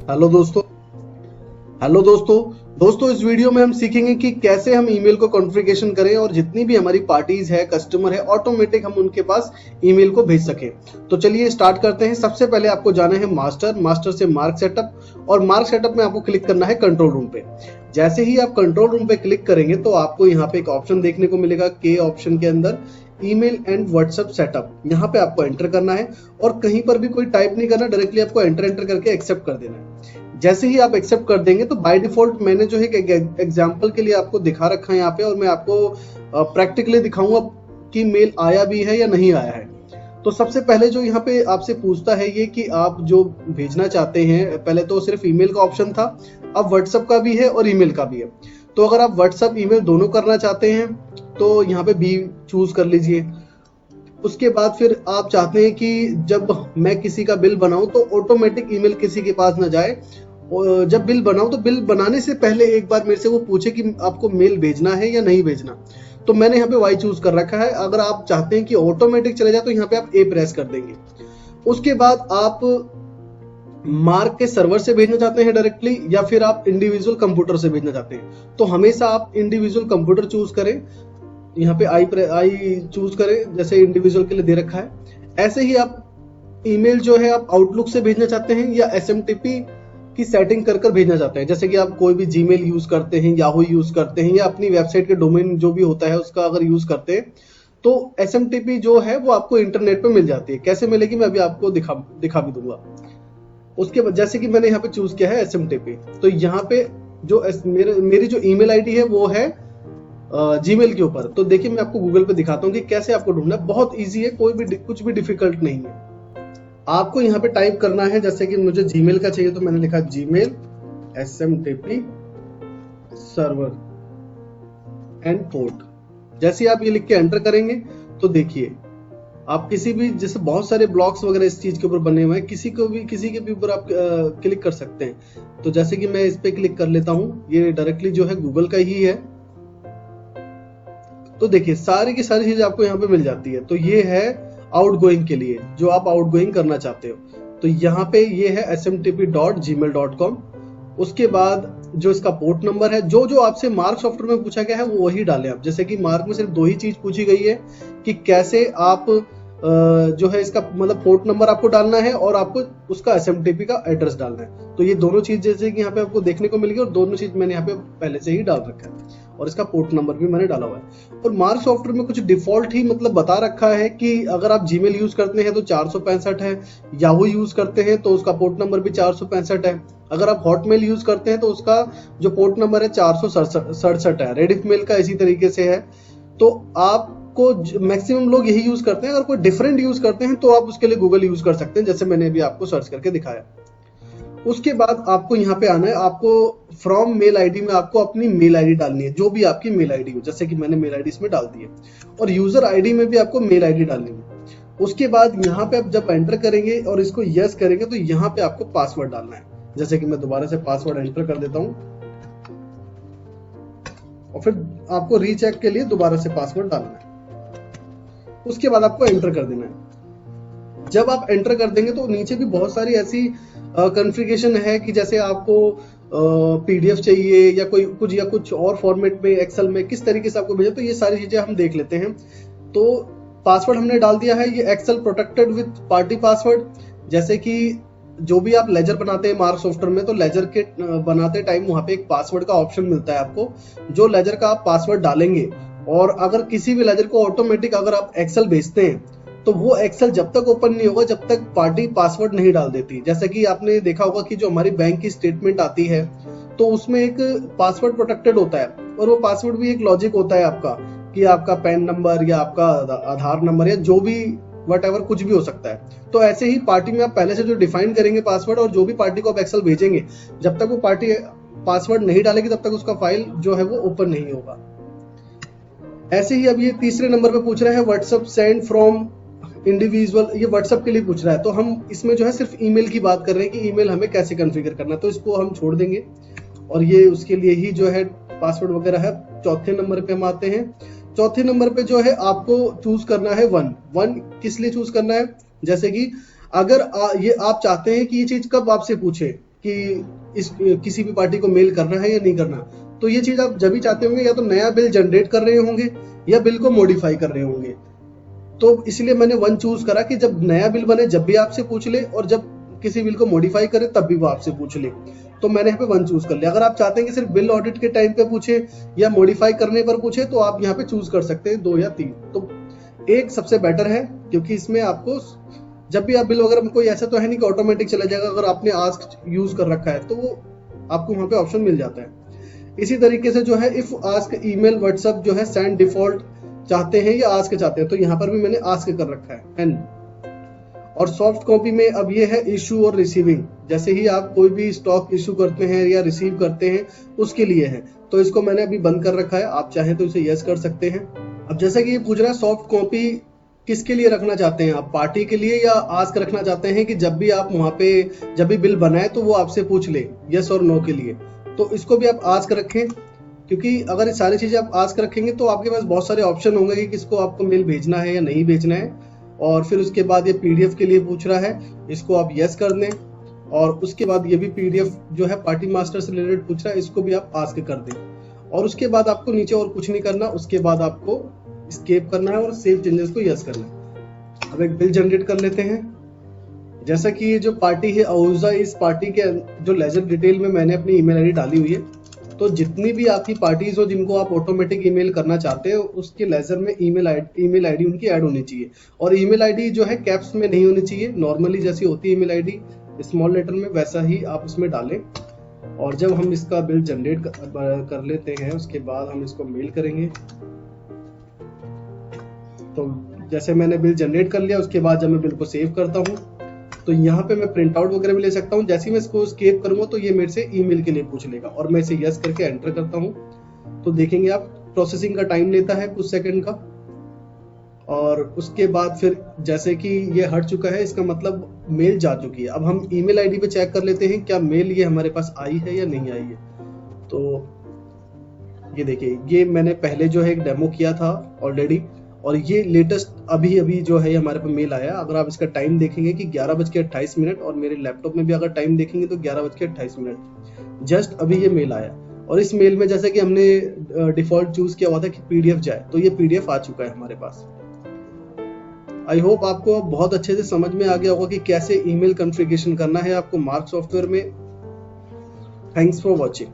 Hello दोस्तों। Hello दोस्तों। दोस्तों, इस वीडियो में हम सीखेंगे कि कैसे हम ईमेल को कॉन्फ़िगरेशन करें और जितनी भी हमारी पार्टीज है, कस्टमर है, ऑटोमेटिक हम उनके पास ईमेल को भेज सकें। तो चलिए स्टार्ट करते हैं। सबसे पहले आपको जाना है मास्टर से मार्क सेटअप, और मार्क सेटअप में आपको क्लिक करना है कंट्रोल रूम पे। जैसे ही आप कंट्रोल रूम पे क्लिक करेंगे तो आपको यहाँ पे एक ऑप्शन देखने को मिलेगा, के ऑप्शन के अंदर ईमेल एंड व्हाट्सएप सेटअप। यहाँ पे आपको एंटर करना है और कहीं पर भी कोई टाइप नहीं करना, डायरेक्टली आपको एंटर करके एक्सेप्ट कर देना है। जैसे ही आप एक्सेप्ट कर देंगे तो बाय डिफॉल्ट मैंने जो है एक एग्जांपल के लिए आपको दिखा रखा है यहाँ पे, और मैं आपको प्रैक्टिकली दिखाऊंगा कि मेल आया भी है या नहीं आया है। तो सबसे पहले जो यहाँ पे आपसे पूछता है ये कि आप जो भेजना चाहते हैं, पहले तो सिर्फ ईमेल का ऑप्शन था, अब व्हाट्सएप का भी है और ईमेल का भी है। तो अगर आप व्हाट्सएप ईमेल दोनों करना चाहते हैं तो यहाँ पे बी चूज कर लीजिए। उसके बाद फिर आप चाहते हैं कि जब मैं किसी का बिल बनाऊं तो ऑटोमेटिक ईमेल किसी के पास ना जाए, और जब बिल बनाऊं तो बिल बनाने से पहले एक बार मेरे से वो पूछे कि आपको मेल भेजना है या नहीं भेजना। तो मैंने यहाँ पे वाई चूज कर रखा है। अगर आप चाहते हैं कि ऑटोमेटिक चले जाए तो यहाँ पे आप ए प्रेस कर देंगे। उसके बाद आप मार्क के सर्वर से भेजना चाहते हैं डायरेक्टली, या फिर आप इंडिविजुअल कंप्यूटर से भेजना चाहते हैं, तो हमेशा आप इंडिविजुअल कंप्यूटर चूज करें। यहाँ पे आई चूज करें जैसे इंडिविजुअल के लिए दे रखा है। ऐसे ही आप ईमेल जो है आप आउटलुक से भेजना चाहते हैं या एसएमटीपी की सेटिंग कर भेजना चाहते हैं, जैसे कि आप कोई भी जीमेल यूज करते हैं, याहू यूज करते हैं, या अपनी वेबसाइट के डोमेन जो भी होता है उसका अगर यूज करते हैं तो एसएमटीपी जो है वो आपको इंटरनेट पे मिल जाती है। कैसे मिलेगी मैं अभी आपको दिखा भी दूंगा। उसके बाद जैसे कि मैंने यहाँ पे चूज किया है एसएमटीपी, तो यहाँ पे जो मेरी जो ईमेल आईडी है वो है जीमेल के ऊपर। तो देखिए मैं आपको गूगल पे दिखाता हूँ कि कैसे आपको ढूंढना है। बहुत इजी है, कुछ भी डिफिकल्ट नहीं है। आपको यहाँ पे टाइप करना है, जैसे कि मुझे जीमेल का चाहिए तो मैंने लिखा Gmail SMTP server and port. जैसे ही आप ये लिख के एंटर करेंगे तो देखिए आप किसी भी, जैसे बहुत सारे ब्लॉग्स वगैरह इस चीज के ऊपर बने हुए हैं, किसी के भी ऊपर आप क्लिक कर सकते हैं। तो जैसे कि मैं इस पे क्लिक कर लेता हूँ, ये डायरेक्टली जो है गूगल का ही है। तो देखिए सारी की सारी चीजें आपको यहाँ पे मिल जाती है। तो ये है आउटगोइंग के लिए, जो आप आउटगोइंग करना चाहते हो। तो यहाँ पे ये है smtp.gmail.com। उसके बाद जो इसका पोर्ट नंबर है, जो जो आपसे मार्क सॉफ्टवेयर में पूछा गया है वो वही डालें आप। जैसे कि मार्क में सिर्फ दो ही चीज पूछी गई है कि कैसे आप जो है इसका मतलब पोर्ट नंबर आपको डालना है और आपको उसका एसएमटीपी का एड्रेस डालना है। तो ये दोनों चीज जैसे कि यहाँ पे आपको देखने को मिलेगी, और दोनों चीज मैंने यहाँ पे पहले से ही डाल रखा है, और इसका पोर्ट नंबर भी मैंने डाला हुआ है। और मार्क सॉफ्टवेयर में कुछ डिफॉल्ट ही मतलब बता रखा है कि अगर आप जीमेल यूज करते हैं तो 465 है, याहू यूज करते हैं तो उसका पोर्ट नंबर भी 465 है, अगर आप हॉटमेल यूज करते हैं तो उसका जो पोर्ट नंबर है 467 है, रेडिफ मेल का इसी तरीके से है। तो आपको मैक्सिमम लोग यही यूज करते हैं। अगर कोई डिफरेंट यूज करते हैं तो आप उसके लिए गूगल यूज कर सकते हैं, जैसे मैंने अभी आपको सर्च करके दिखाया। उसके बाद आपको यहाँ पे आना है, आपको फ्रॉम मेल आईडी में आपको अपनी मेल आईडी डालनी है, जो भी आपकी मेल आईडी हो। जैसे कि मैंने मेल आईडी इसमें डाल दी है, और यूजर आईडी में भी आपको मेल आईडी डालनी है। उसके बाद यहाँ पे आप जब एंटर करेंगे और इसको यस करेंगे तो यहाँ पे आपको पासवर्ड डालना है। जैसे कि मैं दोबारा से पासवर्ड एंटर कर देता हूँ, और फिर आपको रीचेक के लिए दोबारा से पासवर्ड डालना है। उसके बाद आपको एंटर कर देना है। जब आप एंटर कर देंगे तो नीचे भी बहुत सारी ऐसी कॉन्फ़िगरेशन है कि जैसे आपको पीडीएफ चाहिए या कुछ और फॉर्मेट में, एक्सेल में किस तरीके से आपको भेजा, तो ये सारी चीजें हम देख लेते हैं। तो पासवर्ड हमने डाल दिया है, ये Excel protected with party password. जैसे कि जो भी आप लेजर बनाते हैं मार्क सॉफ्टवेयर में, तो लेजर के बनाते टाइम वहां पे एक पासवर्ड का ऑप्शन मिलता है आपको, जो लेजर का आप पासवर्ड डालेंगे। और अगर किसी भी लेजर को ऑटोमेटिक अगर आप एक्सेल भेजते हैं तो वो एक्सेल जब तक ओपन नहीं होगा जब तक पार्टी पासवर्ड नहीं डाल देती। जैसे कि आपने देखा होगा कि जो हमारी बैंक की स्टेटमेंट आती है तो उसमें एक पासवर्ड प्रोटेक्टेड होता है, और वो पासवर्ड भी एक लॉजिक होता है आपका, कि आपका पैन नंबर या आपका आधार नंबर या जो भी वट कुछ भी हो सकता है। तो ऐसे ही पार्टी में आप पहले से जो डिफाइन करेंगे पासवर्ड, और जो भी पार्टी को आप एक्सेल भेजेंगे, जब तक वो पार्टी पासवर्ड नहीं डालेगी तब तक उसका फाइल जो है वो ओपन नहीं होगा। ऐसे ही अब ये तीसरे नंबर पे पूछ रहा है व्हाट्सएप सेंड फ्रॉम इंडिविजुअल, ये व्हाट्सएप के लिए पूछ रहा है। तो हम इसमें जो है सिर्फ ईमेल की बात कर रहे हैं कि ईमेल हमें कैसे कॉन्फ़िगर करना है, तो इसको हम छोड़ देंगे, और ये उसके लिए ही जो है पासवर्ड वगैरह है। चौथे नंबर पे हम आते हैं। चौथे नंबर पे जो है आपको चूज करना है वन किस लिए चूज करना है, जैसे कि अगर ये आप चाहते हैं कि ये चीज कब आपसे पूछे कि इस किसी भी पार्टी को मेल करना है या नहीं करना। तो ये चीज आप जब भी चाहते होंगे, या तो नया बिल जनरेट कर रहे होंगे या बिल को मॉडिफाई कर रहे होंगे। तो इसलिए मैंने 1 चूज करा कि जब नया बिल बने जब भी आपसे पूछ ले, और जब किसी बिल को मॉडिफाई करे तब भी वो आपसे पूछ ले। तो मैंने यहाँ पे 1 चूज कर लिया। अगर आप चाहते हैं कि सिर्फ बिल ऑडिट के टाइम पे पूछे या मॉडिफाई करने पर पूछे, तो आप यहाँ पे चूज कर सकते हैं 2 या 3। तो 1 सबसे बेटर है, क्योंकि इसमें आपको जब भी आप बिल वगैरह में, कोई ऐसा तो है नहीं कि ऑटोमेटिक चला जाएगा। अगर आपने आस्क यूज कर रखा है तो वो आपको वहां पे ऑप्शन मिल जाता है। इसी तरीके से जो है इफ आस्क ईमेल व्हाट्सएप जो है सेंड डिफॉल्ट चाहते हैं या आस्क चाहते हैं, तो यहाँ पर भी मैंने आस्क कर रखा है एन। और सॉफ्ट कॉपी में अब ये है इशू और रिसीविंग, जैसे ही आप कोई भी स्टॉक इशू करते हैं या रिसीव करते हैं उसके लिए है। तो इसको मैंने अभी बंद कर रखा है, आप चाहें तो इसे यस कर सकते हैं। अब जैसे कि ये पूछ रहा है सॉफ्ट कॉपी किसके लिए रखना चाहते हैं आप, पार्टी के लिए या आस्क रखना चाहते हैं कि जब भी आप वहां पे जब भी बिल बनाए तो वो आपसे पूछ ले यस और नो के लिए। तो इसको भी आप आस्क रखें, क्योंकि अगर ये सारी चीजें आप आस्क रखेंगे तो आपके पास बहुत सारे ऑप्शन होंगे कि किसको आपको मेल भेजना है या नहीं भेजना है। और फिर उसके बाद ये पीडीएफ के लिए पूछ रहा है, इसको आप यस कर दें। और उसके बाद ये भी पीडीएफ जो है पार्टी मास्टर से रिलेटेड पूछ रहा है, इसको भी आप आस्क कर दें। और उसके बाद आपको नीचे और कुछ नहीं करना, उसके बाद आपको एस्केप करना है और सेव चेंजेस को यस करना है। अब एक बिल जनरेट कर लेते हैं। जैसा कि ये जो पार्टी है अहूजा, इस पार्टी के जो लेजर डिटेल में मैंने अपनी ईमेल आईडी डाली हुई है। तो जितनी भी आपकी पार्टीज हो जिनको आप ऑटोमेटिक ईमेल करना चाहते हो, उसके लेजर में ईमेल आईडी उनकी ऐड होनी चाहिए। और ईमेल आईडी जो है कैप्स में नहीं होनी चाहिए, नॉर्मली जैसी होती है ईमेल आईडी स्मॉल लेटर में, वैसा ही आप उसमें डालें। और जब हम इसका बिल जनरेट कर लेते हैं, उसके बाद हम इसको मेल करेंगे। तो जैसे मैंने बिल जनरेट कर लिया, उसके बाद जब मैं बिल को सेव करता हूँ तो यहाँ पे मैं प्रिंट आउट वगैरह भी ले सकता हूँ। जैसे ही मैं इसको एस्केप करूंगा तो ये मेरे से ईमेल के लिए पूछ लेगा और मैं इसे यस करके एंटर करता हूँ। तो देखेंगे आप प्रोसेसिंग का टाइम लेता है कुछ सेकंड का। और उसके बाद फिर जैसे कि ये हट चुका है, इसका मतलब मेल जा चुकी है। अब हम ईमेल आईडी पे चेक कर लेते हैं क्या मेल ये हमारे पास आई है या नहीं आई है। तो ये देखिए, ये मैंने पहले जो है एक डेमो किया था ऑलरेडी, और ये लेटेस्ट अभी जो है हमारे पे मेल आया। अगर आप इसका टाइम देखेंगे कि 11:28 और मेरे लैपटॉप में भी अगर टाइम देखेंगे तो 11:28 जस्ट अभी ये मेल आया। और इस मेल में जैसे कि हमने डिफॉल्ट चूज किया हुआ था कि पीडीएफ जाए, तो ये पीडीएफ आ चुका है हमारे पास। आई होप आपको बहुत अच्छे से समझ में आ गया होगा कि कैसे ईमेल कॉन्फ़िगरेशन करना है आपको मार्क सॉफ्टवेयर में। Thanks for watching.